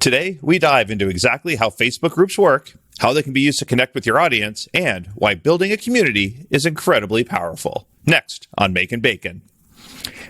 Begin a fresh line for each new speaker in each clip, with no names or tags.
Today, we dive into exactly how Facebook groups work, how they can be used to connect with your audience, and why building a community is incredibly powerful. Next on Makin Bacon.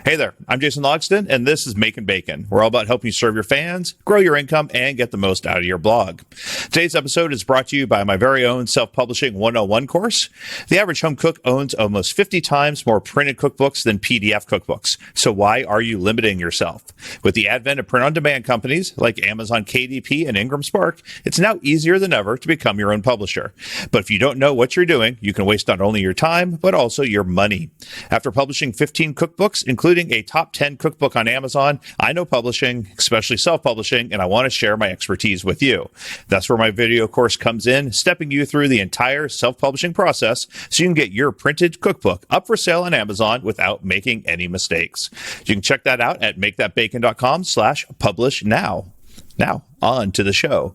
Hey there, I'm Jason Logston, and this is Makin Bacon. We're all about helping you serve your fans, grow your income, and get the most out of your blog. Today's episode is brought to you by my very own Self-Publishing 101 course. The average home cook owns almost 50 times more printed cookbooks than PDF cookbooks. So why are you limiting yourself? With the advent of print-on-demand companies like Amazon KDP and Ingram Spark, it's now easier than ever to become your own publisher. But if you don't know what you're doing, you can waste not only your time, but also your money. After publishing 15 cookbooks, including a top 10 cookbook on Amazon, I know publishing, especially self-publishing, and I want to share my expertise with you. That's where my video course comes in, stepping you through the entire self-publishing process so you can get your printed cookbook up for sale on Amazon without making any mistakes. You can check that out at makethatbacon.com/publish now. Now, on to the show.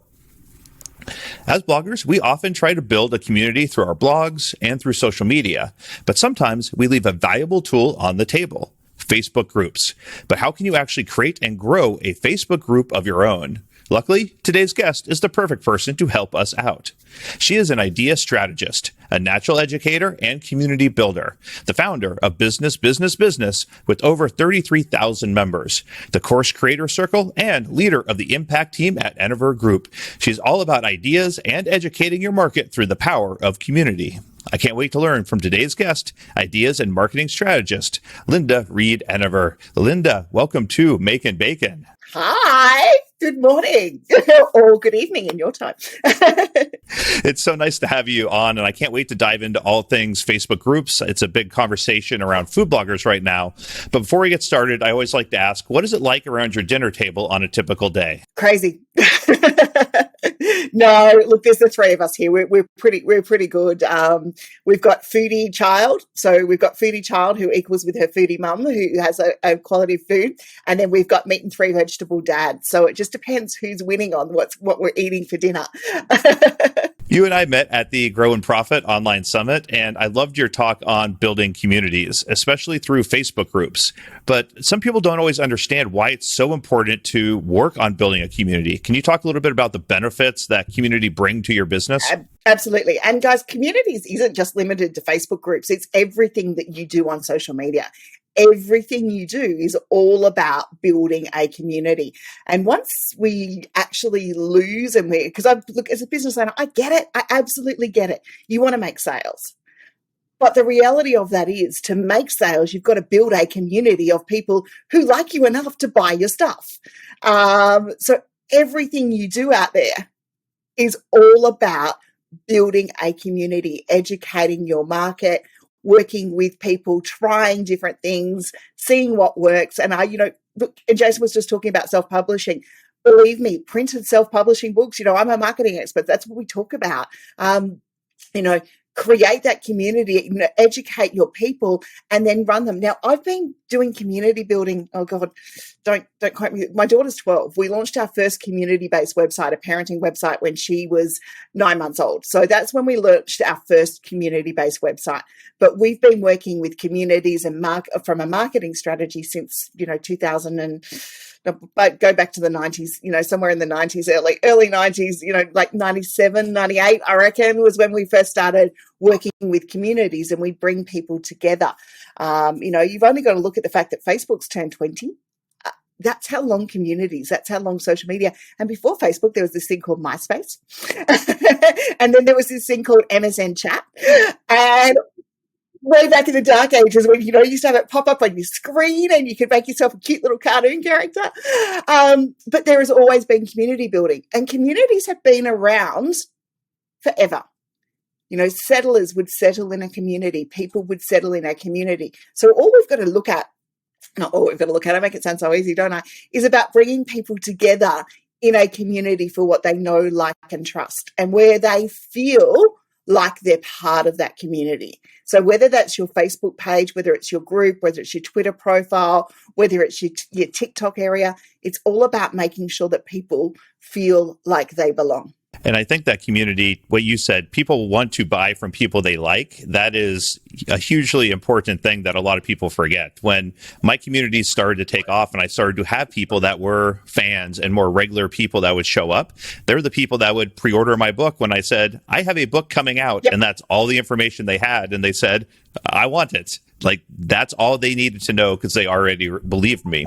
As bloggers, we often try to build a community through our blogs and through social media, but sometimes we leave a valuable tool on the table: Facebook groups. But how can you actually create and grow a Facebook group of your own? Luckily, today's guest is the perfect person to help us out. She is an idea strategist, a natural educator, and community builder, the founder of Business with over 33,000 members, the Course Creator Circle, and leader of the Impact Team at Reed-Enever Group. She's all about ideas and educating your market through the power of community. I can't wait to learn from today's guest, ideas and marketing strategist, Linda Reed-Enever. Linda, welcome to Makin Bacon.
Hi, good morning or good evening in your time.
It's so nice to have you on, and I can't wait to dive into all things Facebook groups. It's a big conversation around food bloggers right now. But before we get started, I always like to ask, what is it like around your dinner table on a typical day?
Crazy. No, look, there's the three of us here. We're pretty good. We've got foodie child. So we've got foodie child who equals with her foodie mum who has a quality of food. And then we've got meat and three vegetable dad. So it just depends who's winning on what we're eating for dinner.
You and I met at the Grow and Profit Online Summit, and I loved your talk on building communities, especially through Facebook groups. But some people don't always understand why it's so important to work on building a community. Can you talk a little bit about the benefits that community bring to your business?
Absolutely. And guys, communities isn't just limited to Facebook groups. It's everything that you do on social media. Everything you do is all about building a community. And once we actually lose, and because look, as a business owner, I get it. I absolutely get it. You want to make sales. But the reality of that is, to make sales, you've got to build a community of people who like you enough to buy your stuff. So everything you do out there is all about building a community, educating your market, working with people, trying different things, seeing what works. And look, and Jason was just talking about self-publishing. Believe me, printed self-publishing books, I'm a marketing expert. That's what we talk about. Create that community, educate your people, and then run them. Now, I've been doing community building. Oh God, don't quote me. My daughter's 12. We launched our first community-based website, a parenting website, when she was 9 months old. So that's when we launched our first community-based website. But we've been working with communities and from a marketing strategy since 2000 but go back to the 90s, somewhere in the 90s, early 90s, like 97, 98, I reckon, was when we first started working with communities, and we'd bring people together. You've only got to look at the fact that Facebook's turned 20. That's how long communities, that's how long social media. And before Facebook, there was this thing called MySpace. And then there was this thing called MSN Chat. And way back in the dark ages, when you used to have it pop up on your screen and you could make yourself a cute little cartoon character. But there has always been community building, and communities have been around forever. Settlers would settle in a community, people would settle in a community. So all we've got to look at, not all we've got to look at, I make it sound so easy, don't I, is about bringing people together in a community for what they know, like, and trust, and where they feel like they're part of that community. So whether that's your Facebook page, whether it's your group, whether it's your Twitter profile, whether it's your TikTok area, it's all about making sure that people feel like they belong.
And I think that community, what you said, people want to buy from people they like. That is a hugely important thing that a lot of people forget. When my community started to take off and I started to have people that were fans and more regular people that would show up, they're the people that would pre-order my book when I said, I have a book coming out. Yep. And that's all the information they had. And they said, I want it. Like, that's all they needed to know because they already believed me.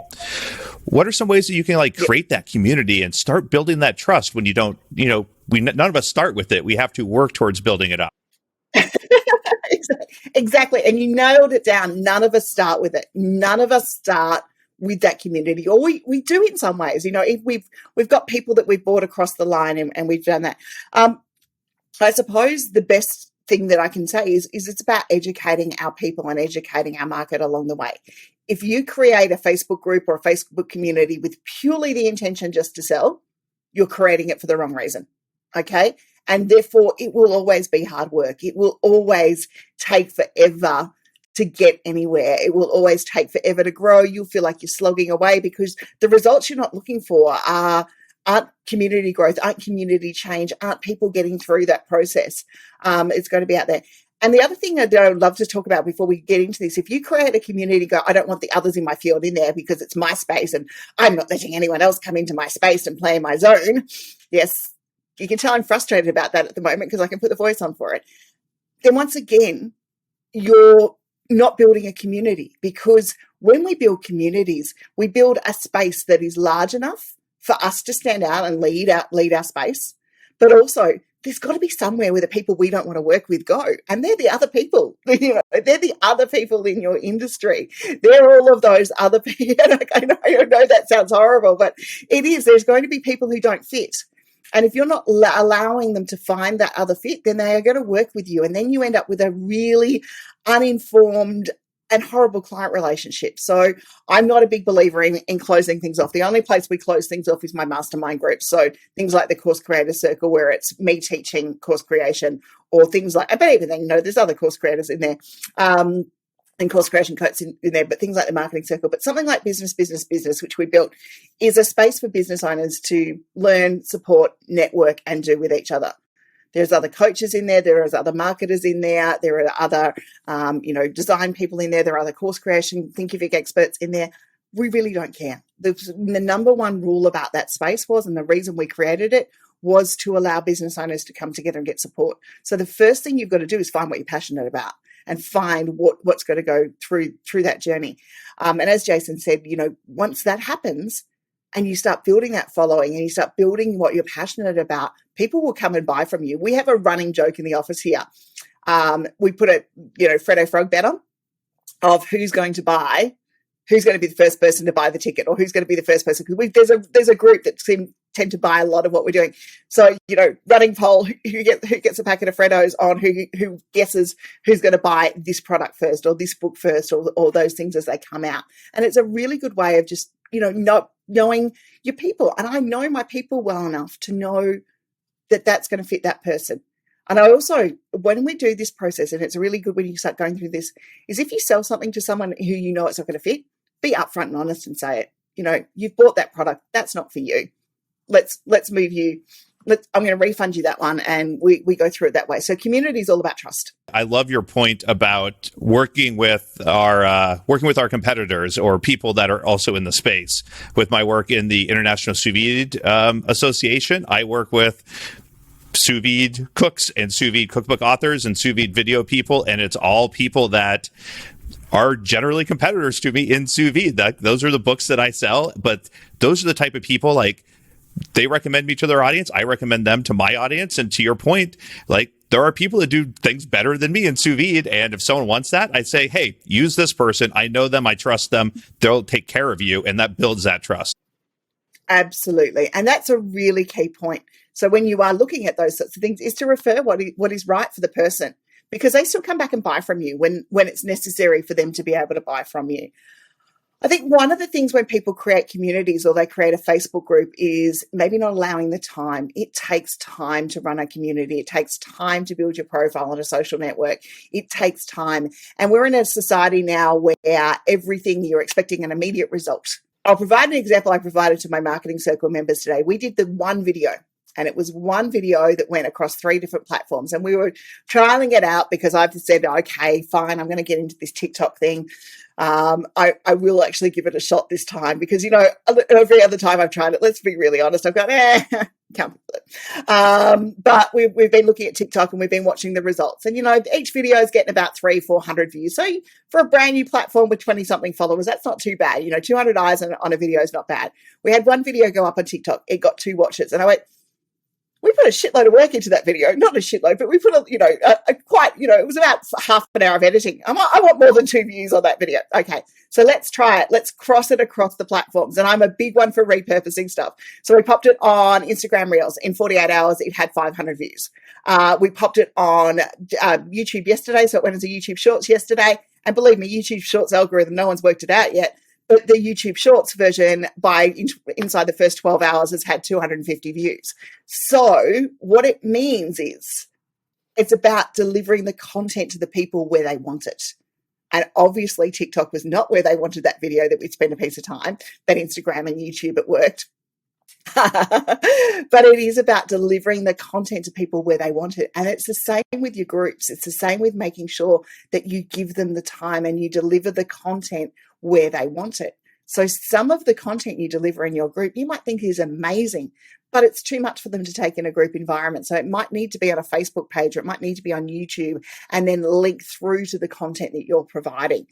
What are some ways that you can create that community and start building that trust when you don't, none of us start with it. We have to work towards building it up.
Exactly. And you nailed it down. None of us start with it. None of us start with that community, or we do in some ways. If we've got people that we've brought across the line and we've done that. I suppose the best thing that I can say is it's about educating our people and educating our market along the way. If you create a Facebook group or a Facebook community with purely the intention just to sell, you're creating it for the wrong reason. Okay. And therefore it will always be hard work. It will always take forever to get anywhere. It will always take forever to grow. You'll feel like you're slogging away because the results you're not looking for aren't community growth, aren't community change, aren't people getting through that process. It's going to be out there. And the other thing that I would love to talk about before we get into this, if you create a community, go, I don't want the others in my field in there because it's my space and I'm not letting anyone else come into my space and play in my zone. Yes, you can tell I'm frustrated about that at the moment because I can put the voice on for it. Then once again, you're not building a community, because when we build communities, we build a space that is large enough for us to stand out and lead our space. But also, there's got to be somewhere where the people we don't want to work with go. And they're the other people. They're the other people in your industry. They're all of those other people. I know that sounds horrible, but it is. There's going to be people who don't fit. And if you're not allowing them to find that other fit, then they are going to work with you. And then you end up with a really uninformed and horrible client relationship. So I'm not a big believer in closing things off. The only place we close things off is my mastermind group. So things like the Course Creator Circle, where it's me teaching course creation, or things like, but even then, there's other course creators in there, and course creation coaches in there, but things like the Marketing Circle. But something like Business, which we built, is a space for business owners to learn, support, network, and do with each other. There's other coaches in there. There are other marketers in there. There are other, design people in there. There are other course creation, thinkific experts in there. We really don't care. The number one rule about that space was, and the reason we created it, was to allow business owners to come together and get support. So the first thing you've got to do is find what you're passionate about and find what's going to go through that journey. And as Jason said, once that happens, and you start building that following and you start building what you're passionate about, people will come and buy from you. We have a running joke in the office here. We put a, Freddo Frog bet on of who's going to be the first person to buy the ticket, or who's going to be the first person. Because there's a group that tend to buy a lot of what we're doing. So, running poll, who gets a packet of Freddos on who guesses who's going to buy this product first, or this book first, or those things as they come out. And it's a really good way of just, not knowing your people. And I know my people well enough to know that that's going to fit that person. And I also, when we do this process, and it's really good when you start going through this, is if you sell something to someone who it's not going to fit, be upfront and honest and say it. You've bought that product. That's not for you. Let's move you. I'm going to refund you that one. And we go through it that way. So community is all about trust.
I love your point about working with our competitors or people that are also in the space. With my work in the International Sous Vide Association, I work with sous vide cooks and sous vide cookbook authors and sous vide video people. And it's all people that are generally competitors to me in sous vide. Those are the books that I sell, but those are the type of people, they recommend me to their audience. I recommend them to my audience. And to your point, there are people that do things better than me in sous vide. And if someone wants that, I say, hey, use this person. I know them. I trust them. They'll take care of you. And that builds that trust.
Absolutely. And that's a really key point. So when you are looking at those sorts of things, is to refer what is right for the person, because they still come back and buy from you when it's necessary for them to be able to buy from you. I think one of the things when people create communities or they create a Facebook group is maybe not allowing the time. It takes time to run a community. It takes time to build your profile on a social network. It takes time. And we're in a society now where everything you're expecting an immediate result. I'll provide an example I provided to my Marketing Circle members today. We did the one video And it was one video that went across 3 different platforms. And we were trialing it out because I've said, okay, fine, I'm going to get into this TikTok thing. I will actually give it a shot this time because, every other time I've tried it, let's be really honest, I've gone, can't do it. But we've been looking at TikTok and we've been watching the results. And, each video is getting about 300-400 views. So for a brand new platform with 20-something followers, that's not too bad. 200 eyes on a video is not bad. We had one video go up on TikTok. It got 2 watches. And I went, we put a shitload of work into that video. Not a shitload, but we put it was about half an hour of editing. I want more than 2 views on that video. Okay, so let's try it. Let's cross it across the platforms. And I'm a big one for repurposing stuff. So we popped it on Instagram Reels. In 48 hours, it had 500 views. We popped it on YouTube yesterday. So it went into YouTube Shorts yesterday. And believe me, YouTube Shorts algorithm, no one's worked it out yet. But the YouTube Shorts version inside the first 12 hours has had 250 views. So what it means is it's about delivering the content to the people where they want it. And obviously TikTok was not where they wanted that video that we'd spend a piece of time, but Instagram and YouTube, it worked. But it is about delivering the content to people where they want it. And it's the same with your groups. It's the same with making sure that you give them the time and you deliver the content where they want it. So some of the content you deliver in your group, you might think is amazing, but it's too much for them to take in a group environment. So it might need to be on a Facebook page or it might need to be on YouTube and then link through to the content that you're providing.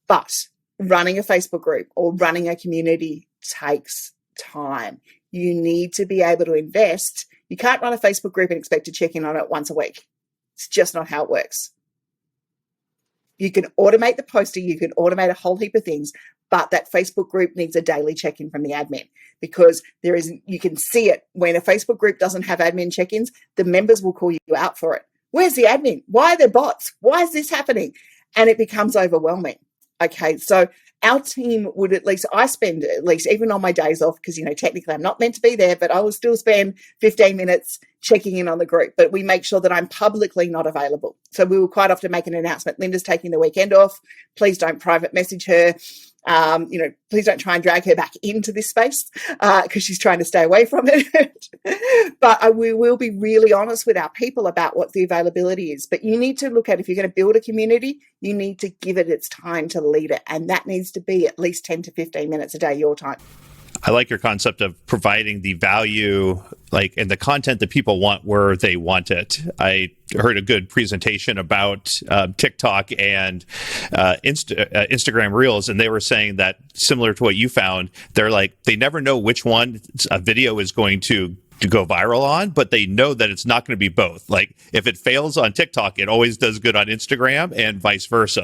But running a Facebook group or running a community takes time. You need to be able to invest. You can't run a Facebook group and expect to check in on it once a week. It's just not how it works. You can automate the posting, you can automate a whole heap of things, but that Facebook group needs a daily check-in from the admin because you can see it when a Facebook group doesn't have admin check-ins, the members will call you out for it. Where's the admin? Why are there bots? Why is this happening? And it becomes overwhelming. Okay, so our team would I spend at least, even on my days off, because, technically I'm not meant to be there, but I will still spend 15 minutes checking in on the group. But we make sure that I'm publicly not available. So we will quite often make an announcement. Linda's taking the weekend off. Please don't private message her. Please don't try and drag her back into this space because she's trying to stay away from it. But we will be really honest with our people about what the availability is. But you need to look at, if you're going to build a community, you need to give it its time to lead it. And that needs to be at least 10 to 15 minutes a day, your time.
I like your concept of providing the value, and the content that people want where they want it. I heard a good presentation about TikTok and Instagram Reels, and they were saying that similar to what you found, they never know which one a video is going to go viral on, but they know that it's not going to be both. Like if it fails on TikTok, it always does good on Instagram and vice versa.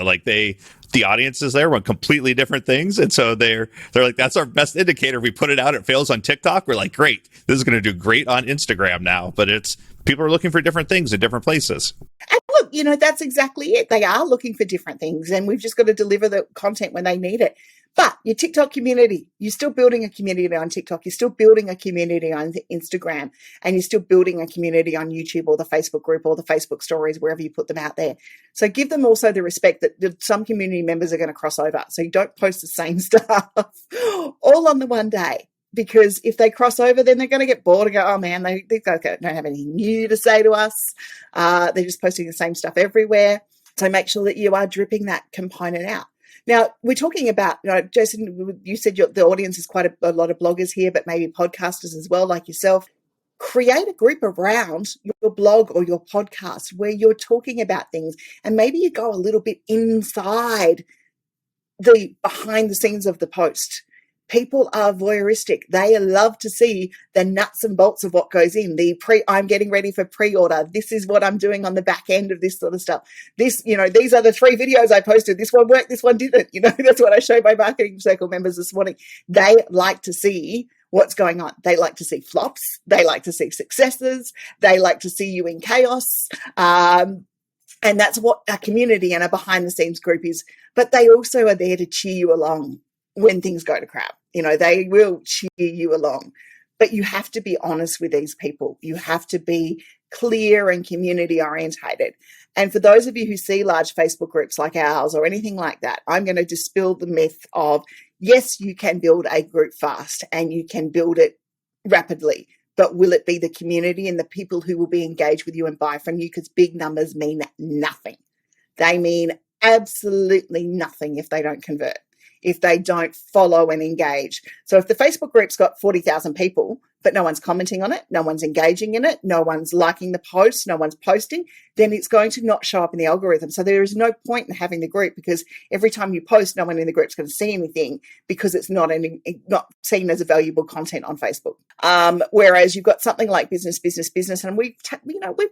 The audiences there want completely different things. And so they're like, that's our best indicator. If we put it out, it fails on TikTok. We're like, great, this is going to do great on Instagram now. But people are looking for different things in different places.
And look, that's exactly it. They are looking for different things and we've just got to deliver the content when they need it. But your TikTok community, you're still building a community on TikTok. You're still building a community on Instagram and you're still building a community on YouTube or the Facebook group or the Facebook stories, wherever you put them out there. So give them also the respect that some community members are going to cross over. So you don't post the same stuff all on the one day. Because if they cross over, then they're going to get bored and go, oh man, these guys don't have anything new to say to us. They're just posting the same stuff everywhere. So make sure that you are dripping that component out. Now, we're talking about, Jason, you said the audience is quite a lot of bloggers here, but maybe podcasters as well, like yourself. Create a group around your blog or your podcast where you're talking about things and maybe you go a little bit inside the behind the scenes of the post. People are voyeuristic. They love to see the nuts and bolts of what goes in. I'm getting ready for pre-order. This is what I'm doing on the back end of this sort of stuff. These are the 3 videos I posted. This one worked, this one didn't. That's what I showed my marketing circle members this morning. They like to see what's going on. They like to see flops. They like to see successes. They like to see you in chaos. And that's what a community and a behind the scenes group is. But they also are there to cheer you along when things go to crap. They will cheer you along, but you have to be honest with these people. You have to be clear and community orientated. And for those of you who see large Facebook groups like ours or anything like that, I'm going to dispel the myth of, yes, you can build a group fast and you can build it rapidly, but will it be the community and the people who will be engaged with you and buy from you? Because big numbers mean nothing. They mean absolutely nothing if they don't convert, if they don't follow and engage. So if the Facebook group's got 40,000 people, but no one's commenting on it, no one's engaging in it, no one's liking the post, no one's posting, then it's going to not show up in the algorithm. So there is no point in having the group, because every time you post, no one in the group's going to see anything, because it's not seen as a valuable content on Facebook. Whereas you've got something like business, and we've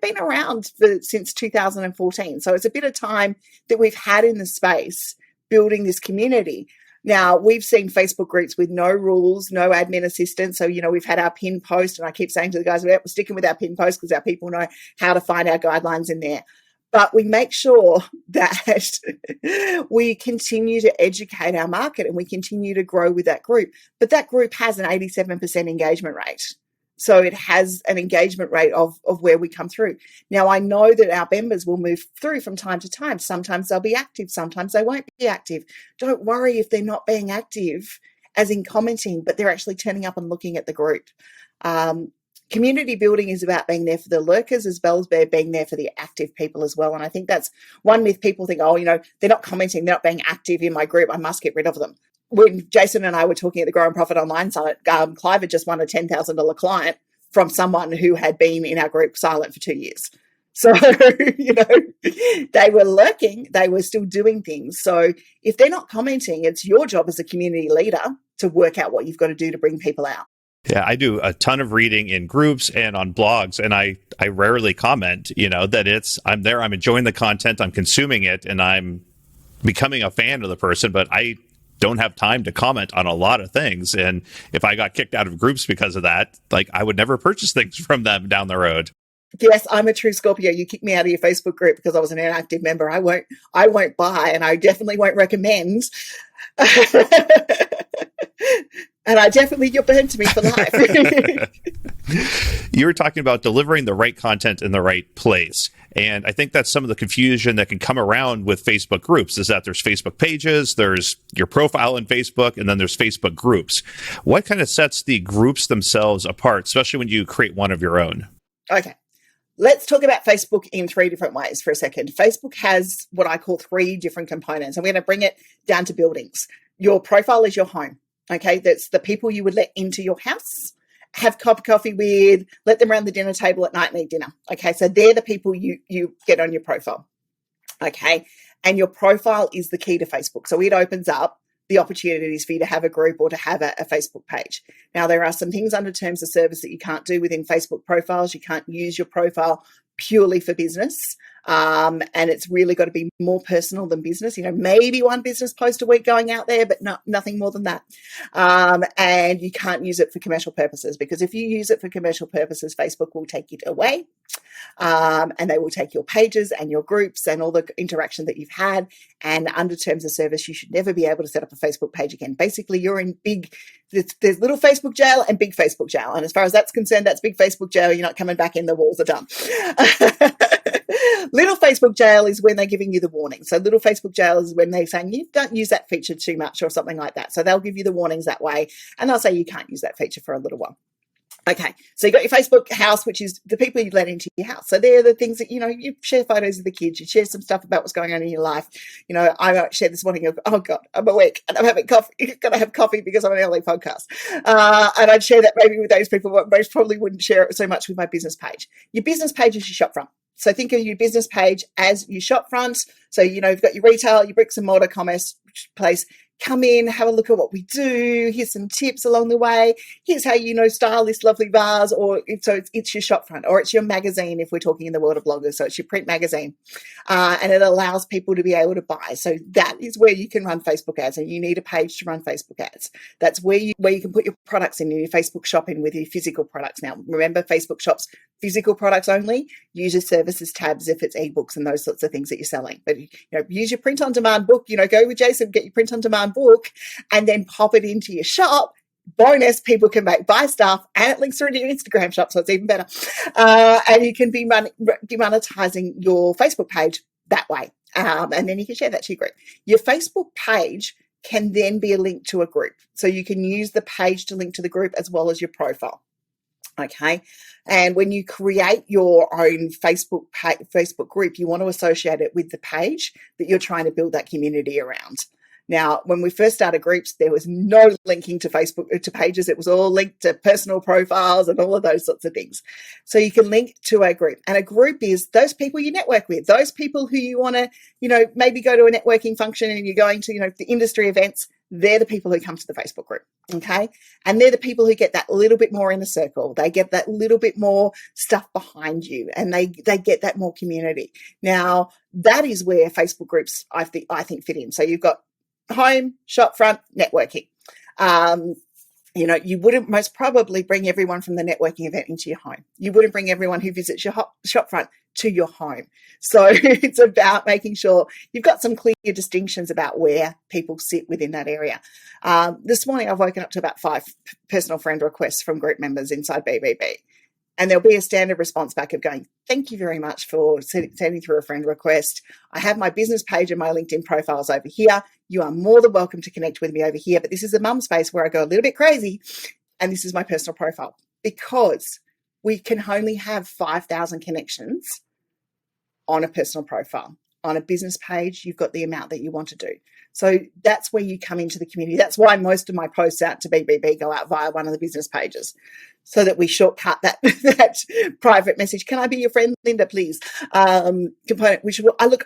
been around since 2014. So it's a bit of time that we've had in the space building this community. Now, we've seen Facebook groups with no rules, no admin assistance. So, we've had our pin post, and I keep saying to the guys, we're sticking with our pin post because our people know how to find our guidelines in there. But we make sure that we continue to educate our market and we continue to grow with that group. But that group has an 87% engagement rate. So it has an engagement rate of where we come through. Now, I know that our members will move through from time to time. Sometimes they'll be active. Sometimes they won't be active. Don't worry if they're not being active, as in commenting, but they're actually turning up and looking at the group. Community building is about being there for the lurkers as well as being there for the active people as well. And I think that's one myth. People think, they're not commenting, they're not being active in my group, I must get rid of them. When Jason and I were talking at the Grow and Profit Online Summit, Clive had just won a $10,000 client from someone who had been in our group silent for 2 years. So, they were lurking, they were still doing things. So if they're not commenting, it's your job as a community leader to work out what you've got to do to bring people out.
Yeah, I do a ton of reading in groups and on blogs, and I rarely comment, that I'm there, I'm enjoying the content, I'm consuming it, and I'm becoming a fan of the person, but I don't have time to comment on a lot of things. And if I got kicked out of groups because of that, I would never purchase things from them down the road.
Yes, I'm a true Scorpio. You kick me out of your Facebook group because I was an inactive member. I won't buy, and I definitely won't recommend. And you're burned to me for life.
You were talking about delivering the right content in the right place. And I think that's some of the confusion that can come around with Facebook groups, is that there's Facebook pages, there's your profile in Facebook, and then there's Facebook groups. What kind of sets the groups themselves apart, especially when you create one of your own?
Okay. Let's talk about Facebook in 3 different ways for a second. Facebook has what I call 3 different components. I'm going to bring it down to buildings. Your profile is your home. Okay, that's the people you would let into your house, have cup of coffee with, let them around the dinner table at night and eat dinner. Okay, so they're the people you get on your profile. Okay, and your profile is the key to Facebook. So it opens up the opportunities for you to have a group or to have a Facebook page. Now, there are some things under terms of service that you can't do within Facebook profiles. You can't use your profile purely for business. And it's really got to be more personal than business. Maybe one business post a week going out there, but nothing more than that. And you can't use it for commercial purposes, because if you use it for commercial purposes, Facebook will take it away. And they will take your pages and your groups and all the interaction that you've had. And under terms of service, you should never be able to set up a Facebook page again. Basically, you're in there's little Facebook jail and big Facebook jail. And as far as that's concerned, that's big Facebook jail. You're not coming back in, the walls are done. Little Facebook jail is when they're giving you the warning. So little Facebook jail is when they're saying you don't use that feature too much or something like that. So they'll give you the warnings that way. And they'll say you can't use that feature for a little while. Okay, so you got your Facebook house, which is the people you let into your house. So they're the things that, you share photos of the kids, you share some stuff about what's going on in your life. I might share this morning, oh God, I'm awake and I'm having coffee. You've got to have coffee because I'm on an LA podcast. And I'd share that maybe with those people, but most probably wouldn't share it so much with my business page. Your business page is your shop front. So think of your business page as your shop front. So, you've got your retail, your bricks and mortar commerce place. Come in, have a look at what we do. Here's some tips along the way. Here's how style this lovely vase, or it's your shop front, or it's your magazine if we're talking in the world of bloggers. So it's your print magazine, and it allows people to be able to buy. So that is where you can run Facebook ads, and you need a page to run Facebook ads. That's where you can put your products in, your Facebook shopping with your physical products. Now, remember, Facebook shops physical products only. Use your services tabs if it's ebooks and those sorts of things that you're selling. But use your print on demand book. Go with Jason, get your print on demand book, and then pop it into your shop. Bonus, people can buy stuff, and it links through to your Instagram shop, so it's even better. And you can be monetizing your Facebook page that way, and then you can share that to your group. Your Facebook page can then be a link to a group, so you can use the page to link to the group as well as your profile. Okay. And when you create your own Facebook group, you want to associate it with the page that you're trying to build that community around. Now, when we first started groups, there was no linking to Facebook to pages. It was all linked to personal profiles and all of those sorts of things. So you can link to a group, and a group is those people you network with, those people who you want to, maybe go to a networking function and you're going to, the industry events. They're the people who come to the Facebook group. Okay. And they're the people who get that little bit more in the circle. They get that little bit more stuff behind you, and they get that more community. Now, that is where Facebook groups, I think fit in. So you've got home, shop front, networking. You wouldn't most probably bring everyone from the networking event into your home. You wouldn't bring everyone who visits your shop front to your home. So it's about making sure you've got some clear distinctions about where people sit within that area. This morning, I've woken up to about 5 personal friend requests from group members inside BBB. And there'll be a standard response back of going, thank you very much for sending through a friend request. I have my business page and my LinkedIn profiles over here. You are more than welcome to connect with me over here. But this is a mum space where I go a little bit crazy. And this is my personal profile, because we can only have 5,000 connections on a personal profile. On a business page, you've got the amount that you want to do. So that's where you come into the community. That's why most of my posts out to BBB go out via one of the business pages, so that we shortcut that private message. Can I be your friend, Linda, please? Component.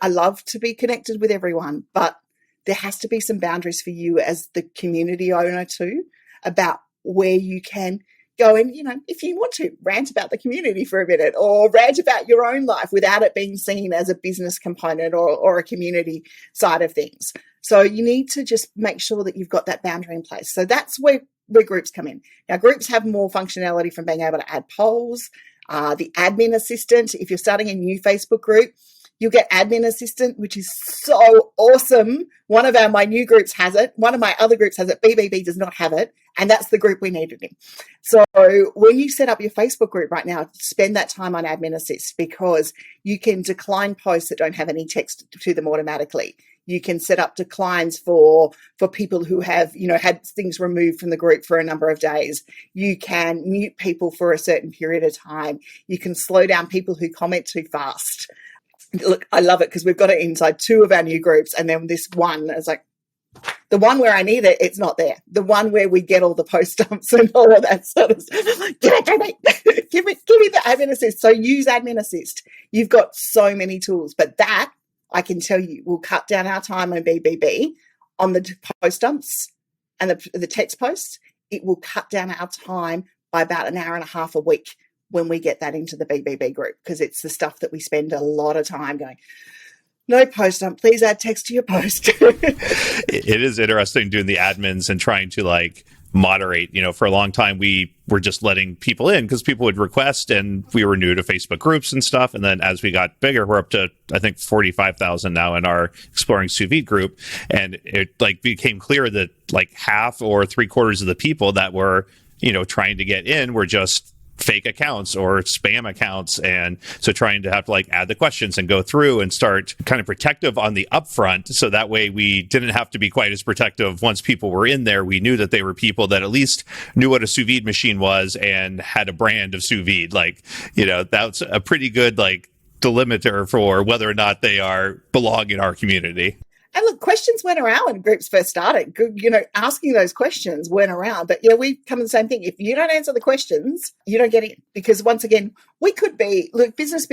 I love to be connected with everyone, but there has to be some boundaries for you as the community owner too, about where you can go and, if you want to rant about the community for a minute, or rant about your own life without it being seen as a business component or a community side of things. So you need to just make sure that you've got that boundary in place. So that's where groups come in. Now, groups have more functionality from being able to add polls, the admin assistant. If you're starting a new Facebook group, you'll get admin assistant, which is so awesome. One of my new groups has it. One of my other groups has it. BBB does not have it. And that's the group we needed in. So when you set up your Facebook group right now, spend that time on admin assist, because you can decline posts that don't have any text to them automatically. You can set up declines for people who have, had things removed from the group for a number of days. You can mute people for a certain period of time. You can slow down people who comment too fast. Look, I love it, because we've got it inside 2 of our new groups. And then this one is like, the one where I need it, it's not there. The one where we get all the post dumps and all of that sort of stuff. Give me the admin assist. So use admin assist. You've got so many tools, but that, I can tell you, will cut down our time on BBB on the post dumps and the text posts. It will cut down our time by about an hour and a half a week when we get that into the BBB group, because it's the stuff that we spend a lot of time going, no post dump, please add text to your post.
It is interesting doing the admins and trying to moderate. For a long time, we were just letting people in because people would request, and we were new to Facebook groups and stuff. And then as we got bigger, we're up to, I think, 45,000 now in our Exploring Sous Vide group. And it became clear that half or 3/4 of the people that were, trying to get in were just fake accounts or spam accounts. And so trying to have to add the questions and go through and start kind of protective on the upfront. So that way we didn't have to be quite as protective. Once people were in there, we knew that they were people that at least knew what a sous vide machine was and had a brand of sous vide. That's a pretty good delimiter for whether or not they belong in our community.
And look, questions went around when groups first started. Asking those questions went around. But, we come to the same thing. If you don't answer the questions, you don't get in. Because once again, we could be, business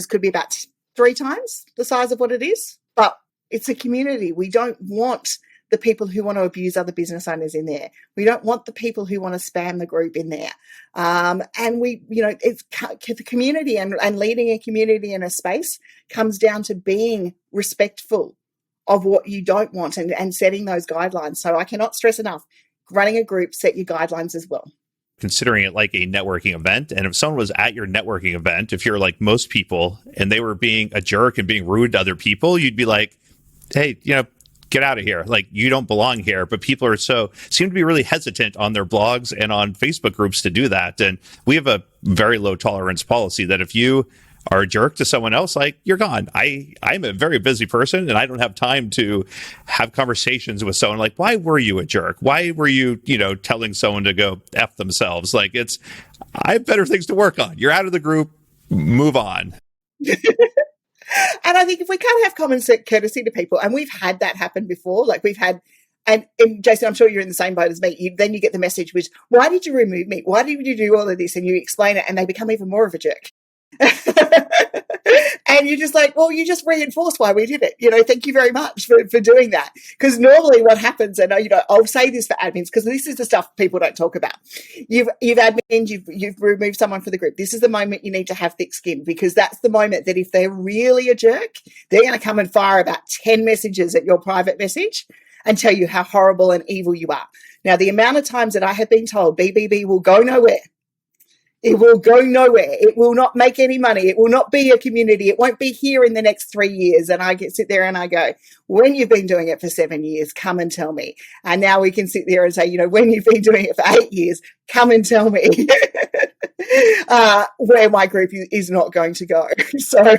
could be about 3 times the size of what it is. But it's a community. We don't want the people who want to abuse other business owners in there. We don't want the people who want to spam the group in there. And it's the community and leading a community in a space comes down to being respectful of what you don't want and setting those guidelines. So I cannot stress enough, running a group, set your guidelines as well.
Considering it like a networking event. And if someone was at your networking event, if you're like most people and they were being a jerk and being rude to other people, you'd be like, hey, get out of here. You don't belong here. But people seem to be really hesitant on their blogs and on Facebook groups to do that. And we have a very low tolerance policy that if you are a jerk to someone else, you're gone. I'm a very busy person and I don't have time to have conversations with someone why were you a jerk? Why were you, telling someone to go F themselves? I have better things to work on. You're out of the group. Move on.
And I think if we can't have common courtesy to people, and we've had that happen before, like we've had, and Jason, I'm sure you're in the same boat as me. Then you get the message, which, why did you remove me? Why did you do all of this? And you explain it, and they become even more of a jerk. And you're just like, well, you just reinforce why we did it. Thank you very much for doing that. Because normally what happens, and I'll say this for admins, because this is the stuff people don't talk about. You've admins, you've removed someone from the group. This is the moment you need to have thick skin, because that's the moment that if they're really a jerk, they're going to come and fire about 10 messages at your private message and tell you how horrible and evil you are. Now, the amount of times that I have been told BBB will go nowhere. It will go nowhere. It will not make any money. It will not be a community. It won't be here in the next 3 years. And I sit there and I go, when you've been doing it for 7 years, come and tell me. And now we can sit there and say, when you've been doing it for 8 years, come and tell me where my group is not going to go. So,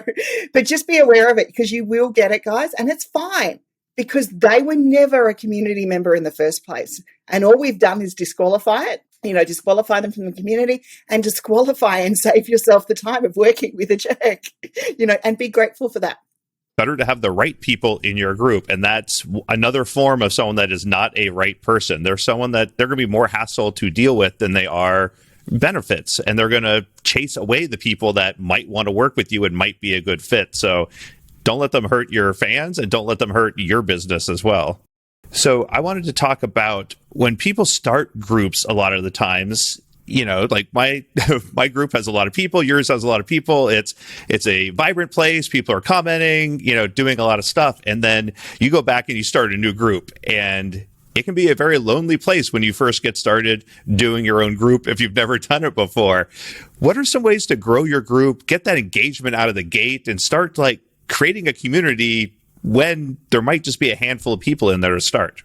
but just be aware of it, because you will get it, guys. And it's fine, because they were never a community member in the first place. And all we've done is disqualify it. Disqualify them from the community and disqualify and save yourself the time of working with a jerk, and be grateful for that.
Better to have the right people in your group. And that's another form of someone that is not a right person. They're someone that they're going to be more hassle to deal with than they are benefits. And they're going to chase away the people that might want to work with you and might be a good fit. So don't let them hurt your fans, and don't let them hurt your business as well. So I wanted to talk about when people start groups, a lot of the times, like my group has a lot of people, yours has a lot of people. It's a vibrant place. People are commenting, doing a lot of stuff. And then you go back and you start a new group, and it can be a very lonely place when you first get started doing your own group if you've never done it before. What are some ways to grow your group, get that engagement out of the gate, and start creating a community when there might just be a handful of people in there to start?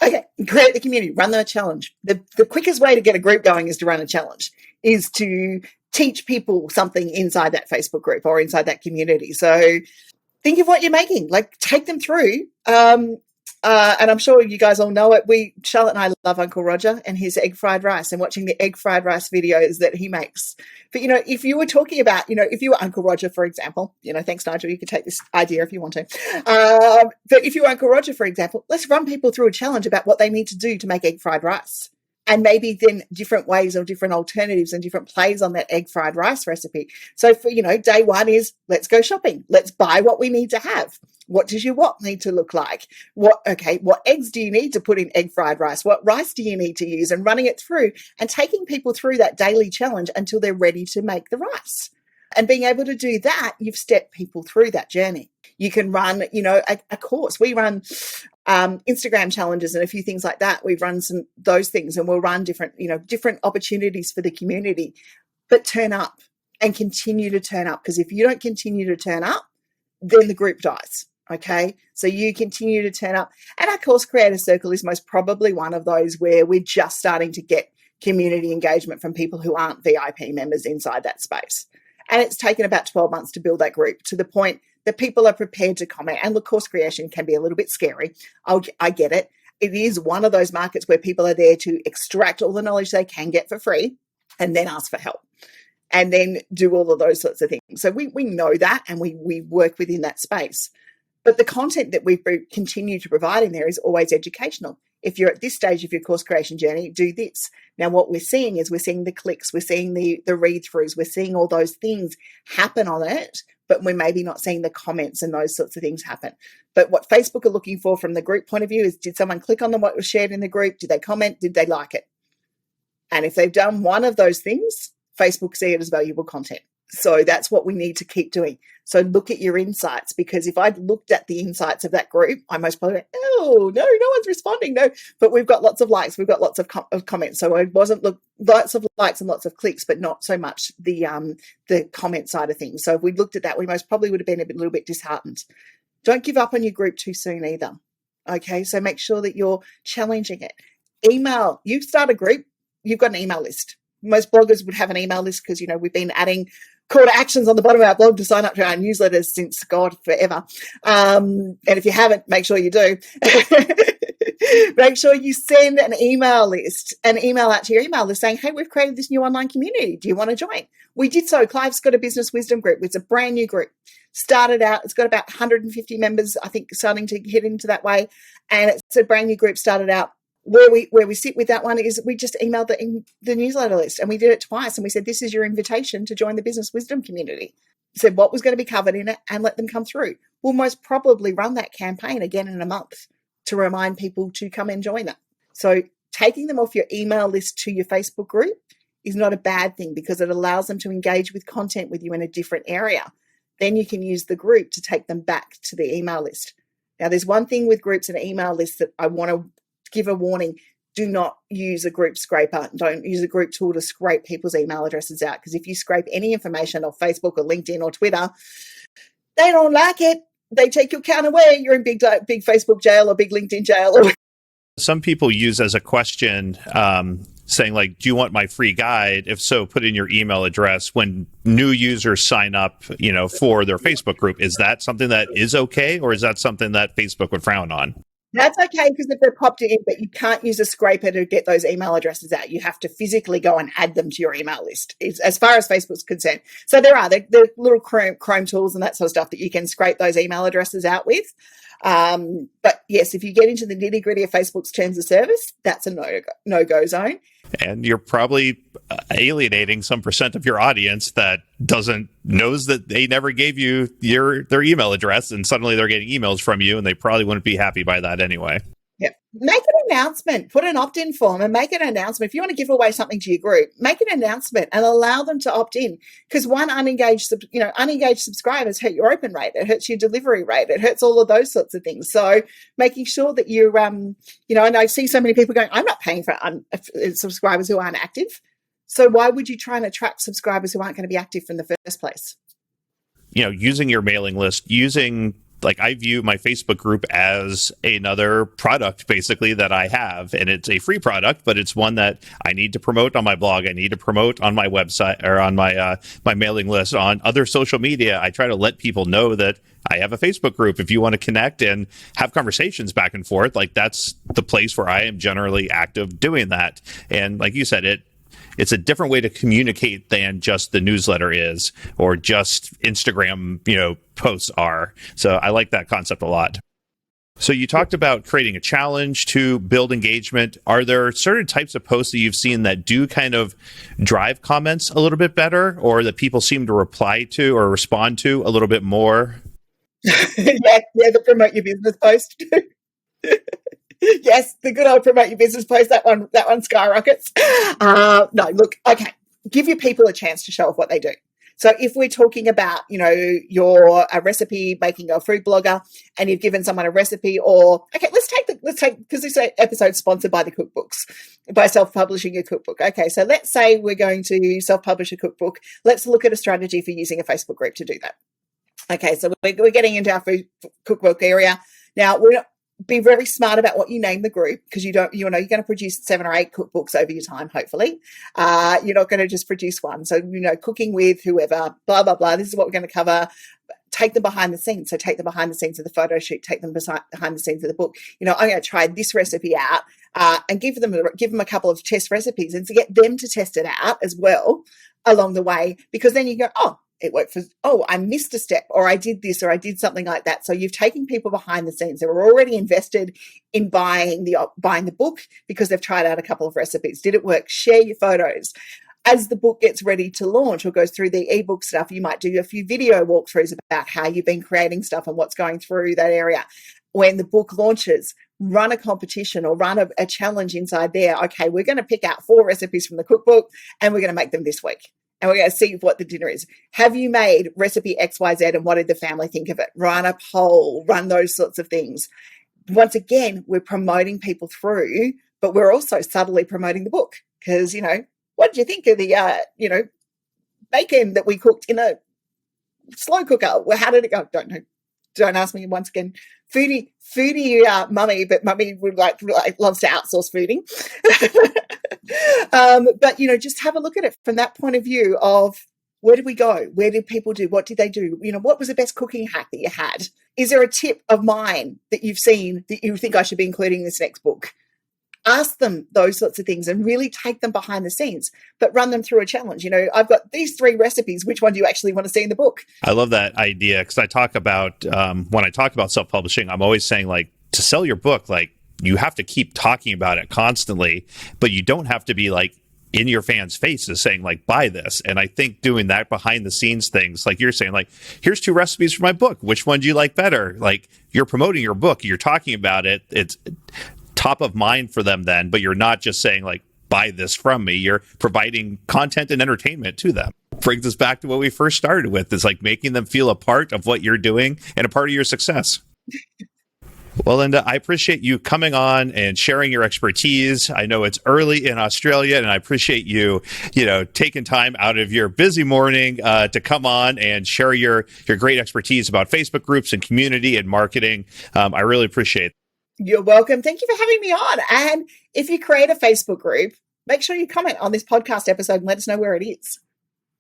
Okay, create the community, run them a challenge. The quickest way to get a group going is to run a challenge, is to teach people something inside that Facebook group or inside that community. So think of what you're making, take them through. And I'm sure you guys all know it. Charlotte and I love Uncle Roger and his egg fried rice, and watching the egg fried rice videos that he makes. But, if you were talking about, if you were Uncle Roger, for example, thanks, Nigel, you could take this idea if you want to. But if you were Uncle Roger, for example, let's run people through a challenge about what they need to do to make egg fried rice. And maybe then different ways or different alternatives and different plays on that egg fried rice recipe. So for, day one is, let's go shopping. Let's buy what we need to have. What does your what need to look like? What eggs do you need to put in egg fried rice? What rice do you need to use? And running it through and taking people through that daily challenge until they're ready to make the rice. And being able to do that, you've stepped people through that journey. You can run, a course. We run Instagram challenges and a few things like that. We've run those things, and we'll run different opportunities for the community. But turn up and continue to turn up, because if you don't continue to turn up, then the group dies. Okay, so you continue to turn up. And our Course Creator Circle is most probably one of those where we're just starting to get community engagement from people who aren't VIP members inside that space. And it's taken about 12 months to build that group to the point that people are prepared to comment. And the course creation can be a little bit scary. I get it. It is one of those markets where people are there to extract all the knowledge they can get for free and then ask for help and then do all of those sorts of things. So we know that, and we work within that space. But the content that we continue to provide in there is always educational. If you're at this stage of your course creation journey, do this. Now, what we're seeing is we're seeing the clicks, we're seeing the read-throughs, we're seeing all those things happen on it, but we're maybe not seeing the comments and those sorts of things happen. But what Facebook are looking for from the group point of view is, did someone click on what was shared in the group? Did they comment? Did they like it? And if they've done one of those things, Facebook see it as valuable content. So that's what we need to keep doing. So look at your insights, because if I'd looked at the insights of that group, I most probably went, oh, no one's responding. No, but we've got lots of likes. We've got lots of comments. So it wasn't lots of likes and lots of clicks, but not so much the comment side of things. So if we looked at that, we most probably would have been a little bit disheartened. Don't give up on your group too soon either. Okay, so make sure that you're challenging it. Email. You start a group, you've got an email list. Most bloggers would have an email list because, we've been adding call to actions on the bottom of our blog to sign up to our newsletters since, God, forever. And if you haven't, make sure you do. Make sure you send an email out to your email list saying, hey, we've created this new online community. Do you want to join? We did so. Clive's got a business wisdom group. It's a brand new group. Started out, it's got about 150 members, I think, starting to head into that way. And it's a brand new group started out. Where we sit with that one is we just emailed the newsletter list, and we did it twice. And we said, this is your invitation to join the business wisdom community. Said what was going to be covered in it and let them come through. We'll most probably run that campaign again in a month to remind people to come and join that. So taking them off your email list to your Facebook group is not a bad thing, because it allows them to engage with content with you in a different area. Then you can use the group to take them back to the email list. Now, there's one thing with groups and email lists that I want to give a warning. Do not use a group scraper. Don't use a group tool to scrape people's email addresses out, because if you scrape any information off Facebook or LinkedIn or Twitter, they don't like it. They take your account away. You're in big Facebook jail or big LinkedIn jail.
Some people use as a question saying, like, do you want my free guide? If so, put in your email address when new users sign up, for their Facebook group. Is that something that is okay, or is that something that Facebook would frown on?
That's okay, because if they're popped in, but you can't use a scraper to get those email addresses out. You have to physically go and add them to your email list, as far as Facebook's concerned. So there are little Chrome tools and that sort of stuff that you can scrape those email addresses out with. But yes, if you get into the nitty gritty of Facebook's terms of service, that's a no-go zone.
And you're probably alienating some percent of your audience that knows that they never gave you their email address, and suddenly they're getting emails from you, and they probably wouldn't be happy by that anyway.
Yep. Make an announcement, put an opt-in form and make an announcement. If you want to give away something to your group, make an announcement and allow them to opt in. Because unengaged subscribers hurt your open rate. It hurts your delivery rate. It hurts all of those sorts of things. So making sure that you're, and I see so many people going, I'm not paying for subscribers who aren't active. So why would you try and attract subscribers who aren't going to be active in the first place?
Using your mailing list, I view my Facebook group as another product, basically, that I have. And it's a free product, but it's one that I need to promote on my blog. I need to promote on my website, or on my mailing list, on other social media. I try to let people know that I have a Facebook group. If you want to connect and have conversations back and forth, that's the place where I am generally active doing that. And like you said, it's a different way to communicate than just the newsletter is, or just Instagram, posts are. So I like that concept a lot. So you talked about creating a challenge to build engagement. Are there certain types of posts that you've seen that do kind of drive comments a little bit better, or that people seem to reply to or respond to a little bit more?
yeah, the promote your business post. Yes, the good old promote your business post, that one skyrockets. No, look, okay, give your people a chance to show off what they do. So if we're talking about, you're a recipe making a food blogger and you've given someone a recipe, or okay, let's take because this episode's sponsored by the cookbooks, by self-publishing a cookbook. Okay, so let's say we're going to self-publish a cookbook. Let's look at a strategy for using a Facebook group to do that. Okay, so we're getting into our food cookbook area now. Be very smart about what you name the group, because you're going to produce 7 or 8 cookbooks over your time, hopefully. You're not going to just produce one. So, cooking with whoever, blah, blah, blah. This is what we're going to cover. Take them behind the scenes. So take them behind the scenes of the photo shoot, take them behind the scenes of the book. I'm going to try this recipe out and give them a couple of test recipes, and to get them to test it out as well along the way, because then you go, it worked I missed a step, or I did this, or I did something like that. So you've taken people behind the scenes. They were already invested in buying the book because they've tried out a couple of recipes. Did it work? Share your photos. As the book gets ready to launch or goes through the ebook stuff, you might do a few video walkthroughs about how you've been creating stuff and what's going through that area. When the book launches, run a competition or run a challenge inside there. Okay, we're going to pick out 4 recipes from the cookbook and we're going to make them this week. And we're going to see what the dinner is. Have you made recipe XYZ, and what did the family think of it? Run a poll, run those sorts of things. Once again, we're promoting people through, but we're also subtly promoting the book, because, what did you think of the, bacon that we cooked in a slow cooker? Well, how did it go? Don't know. Don't ask me once again. Foodie, mummy, but mummy would loves to outsource fooding. But just have a look at it from that point of view of, where did we go? Where did people do? What did they do? What was the best cooking hack that you had is there a tip of mine that you've seen that you think I should be including in this next book? Ask them those sorts of things and really take them behind the scenes, but run them through a challenge. I've got these 3 recipes. Which one do you actually want to see in the book?
I love that idea because I talk about, when I talk about self-publishing, I'm always saying, like, to sell your book, like, you have to keep talking about it constantly, but you don't have to be like in your fans' faces saying, like, buy this. And I think doing that behind the scenes things, like you're saying, like, here's 2 recipes for my book. Which one do you like better? Like, you're promoting your book, you're talking about it. It's top of mind for them then, but you're not just saying, like, buy this from me. You're providing content and entertainment to them. Brings us back to what we first started with, is like making them feel a part of what you're doing and a part of your success. Well, Linda, I appreciate you coming on and sharing your expertise. I know it's early in Australia, and I appreciate you, taking time out of your busy morning to come on and share your great expertise about Facebook groups and community and marketing. I really appreciate it.
You're welcome. Thank you for having me on. And if you create a Facebook group, make sure you comment on this podcast episode and let us know where it is.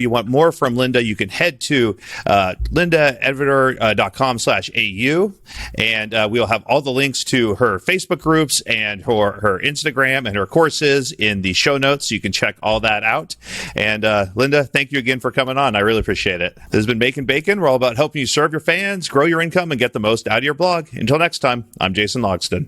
You want more from Linda, you can head to lindaenever.com/au, and we'll have all the links to her Facebook groups and her Instagram and her courses in the show notes, so you can check all that out. And Linda, thank you again for coming on. I really appreciate it. This has been Makin Bacon. We're all about helping you serve your fans, grow your income, and get the most out of your blog. Until next time, I'm Jason Logston.